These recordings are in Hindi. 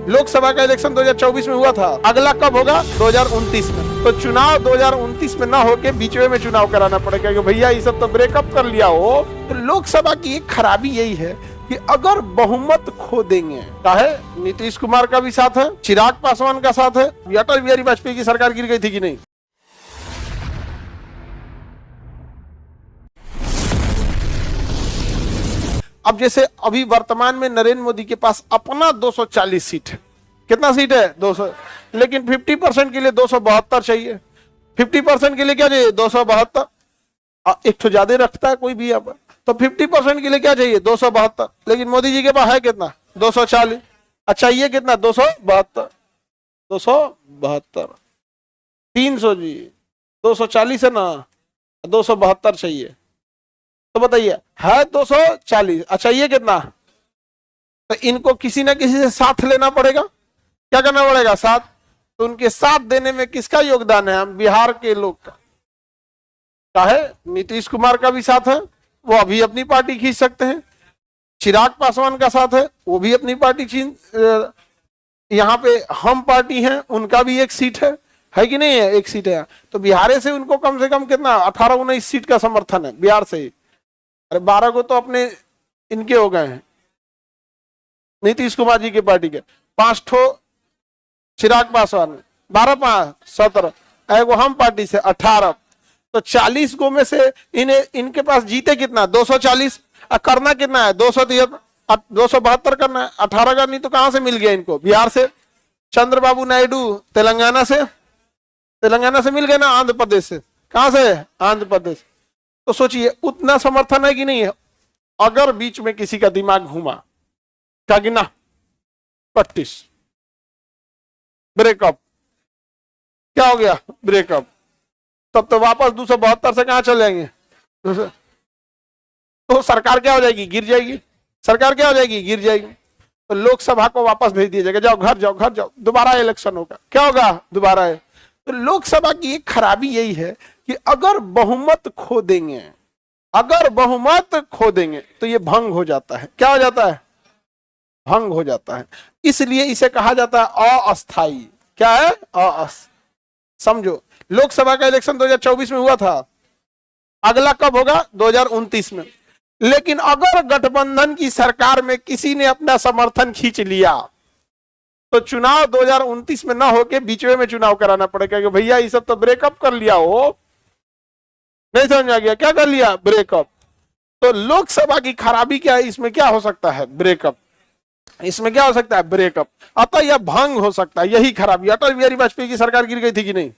लोकसभा का इलेक्शन 2024 में हुआ था, अगला कब होगा? 2029 में। तो चुनाव 2029 में ना होके बीच में चुनाव कराना पड़ेगा कि भैया ये सब तो ब्रेकअप कर लिया हो। तो लोकसभा की एक खराबी यही है कि अगर बहुमत खो देंगे, चाहे नीतीश कुमार का भी साथ है, चिराग पासवान का साथ है, अटल बिहारी वाजपेयी की सरकार गिर गई थी कि नहीं? अब जैसे अभी वर्तमान में नरेंद्र मोदी के पास अपना 240 सीट है। कितना सीट है? 200। लेकिन 50% के लिए 272 चाहिए। 50% के लिए क्या चाहिए? 272। एक तो ज्यादा रखता है कोई भी अब, तो 50% के लिए क्या चाहिए? 272। लेकिन मोदी जी के पास है कितना? 240। अच्छा ये कितना? 272। 272 300 जी, 240 है ना, 272 चाहिए। तो बताइए, है 240। अच्छा ये कितना? तो इनको किसी ना किसी से साथ लेना पड़ेगा। क्या करना पड़ेगा? साथ। तो उनके साथ देने में किसका योगदान है? हम बिहार के लोग का। चाहे नीतीश कुमार का भी साथ है, वो अभी अपनी पार्टी खींच सकते हैं। चिराग पासवान का साथ है, वो भी अपनी पार्टी यहाँ पे हम पार्टी है, उनका भी एक सीट है कि नहीं है? एक सीट है। तो बिहार से उनको कम से कम कितना? 18-19 सीट का समर्थन है बिहार से ही। अरे 12 को तो अपने इनके हो गए हैं, नीतीश कुमार जी की पार्टी के। 5 ठो चिराग पासवान, 12-5 17, एगो हम पार्टी से 18। तो 40 गो में से इनके पास जीते कितना? 240। करना कितना है? 272 करना है। 18 का नहीं तो कहां से मिल गया इनको? बिहार से। चंद्रबाबू नायडू तेलंगाना से मिल गए ना, आंध्र प्रदेश से। कहां से? आंध्र प्रदेश। तो सोचिए उतना समर्थन है कि नहीं है? अगर बीच में किसी का दिमाग घूमा, क्या गिना? 25 ब्रेकअप। क्या हो गया? ब्रेकअप। तब तो वापस 272 से कहां चले जाएंगे? तो सरकार क्या हो जाएगी? गिर जाएगी। सरकार क्या हो जाएगी? गिर जाएगी। तो लोकसभा को वापस भेज दिया जाएगा, जाओ घर जाओ, घर जाओ, दोबारा इलेक्शन होगा। क्या होगा? दोबारा है। तो लोकसभा की एक खराबी यही है कि अगर बहुमत खो देंगे, तो ये भंग हो जाता है। क्या हो जाता है? भंग हो जाता है। इसलिए इसे कहा जाता है अस्थाई। क्या है? समझो, लोकसभा का इलेक्शन 2024 में हुआ था, अगला कब होगा? 2029 में। लेकिन अगर गठबंधन की सरकार में किसी ने अपना समर्थन खींच लिया, तो चुनाव 2029 में ना होके बीच में चुनाव कराना पड़ेगा कि भैया ये सब तो ब्रेकअप कर लिया हो। नहीं समझ आ गया? क्या कर लिया? ब्रेकअप। तो लोकसभा की खराबी क्या है? इसमें क्या हो सकता है? ब्रेकअप। इसमें क्या हो सकता है? ब्रेकअप। अतः यह भंग हो सकता है, यही खराबी। अटल बिहारी वाजपेयी की सरकार गिर गई थी कि नहीं?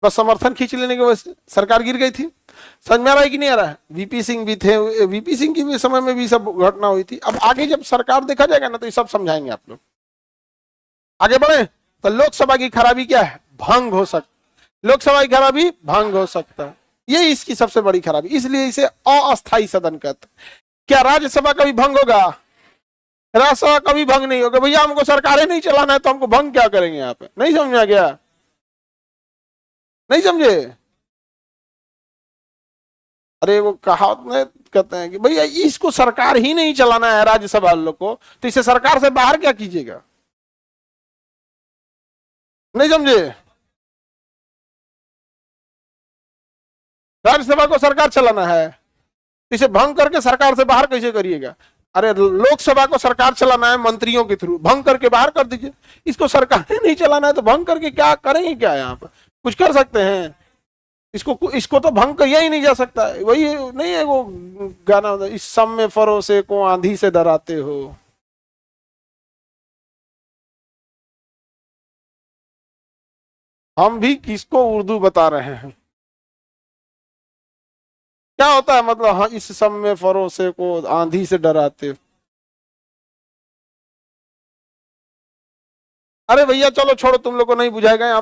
बस समर्थन खींच लेने की वजह से सरकार गिर गई थी। समझ में आ रहा है कि नहीं आ रहा है? वीपी सिंह भी थे, वीपी सिंह की भी समय में भी सब घटना हुई थी। अब आगे जब सरकार देखा जाएगा ना, तो ये सब समझाएंगे आप लोग। आगे बढ़े। तो लोकसभा की खराबी क्या है? भंग हो सकता। लोकसभा की खराबी भंग हो सकता है, ये इसकी सबसे बड़ी खराबी। इसलिए इसे अस्थायी सदन कहते हैं। क्या राज्यसभा का भी भंग होगा? राज्यसभा कभी भंग नहीं होगा। भैया हमको सरकारें नहीं चलाना है, तो हमको भंग क्या करेंगे? यहाँ पे नहीं समझ में आ गया? नहीं समझे? अरे वो कहावत में कहते हैं कि भैया इसको सरकार ही नहीं चलाना है राज्यसभा लोग को, तो इसे सरकार से बाहर क्या कीजिएगा? नहीं समझे? राज्यसभा को सरकार चलाना है, इसे भंग करके सरकार से बाहर कैसे करिएगा? अरे लोकसभा को सरकार चलाना है मंत्रियों के थ्रू, भंग करके बाहर कर दीजिए। इसको सरकार नहीं चलाना है तो भंग करके क्या करेंगे? क्या यहाँ पर कुछ कर सकते हैं? इसको तो भंग किया ही नहीं जा सकता। वही नहीं है वो गाना, इस सम में फरोसे को आंधी से डराते हो। हम भी किसको उर्दू बता रहे हैं? क्या होता है मतलब? हाँ, इस सम में फरोसे को आंधी से डराते हो। अरे भैया चलो छोड़ो, तुम लोग को नहीं बुझाएगा यहाँ।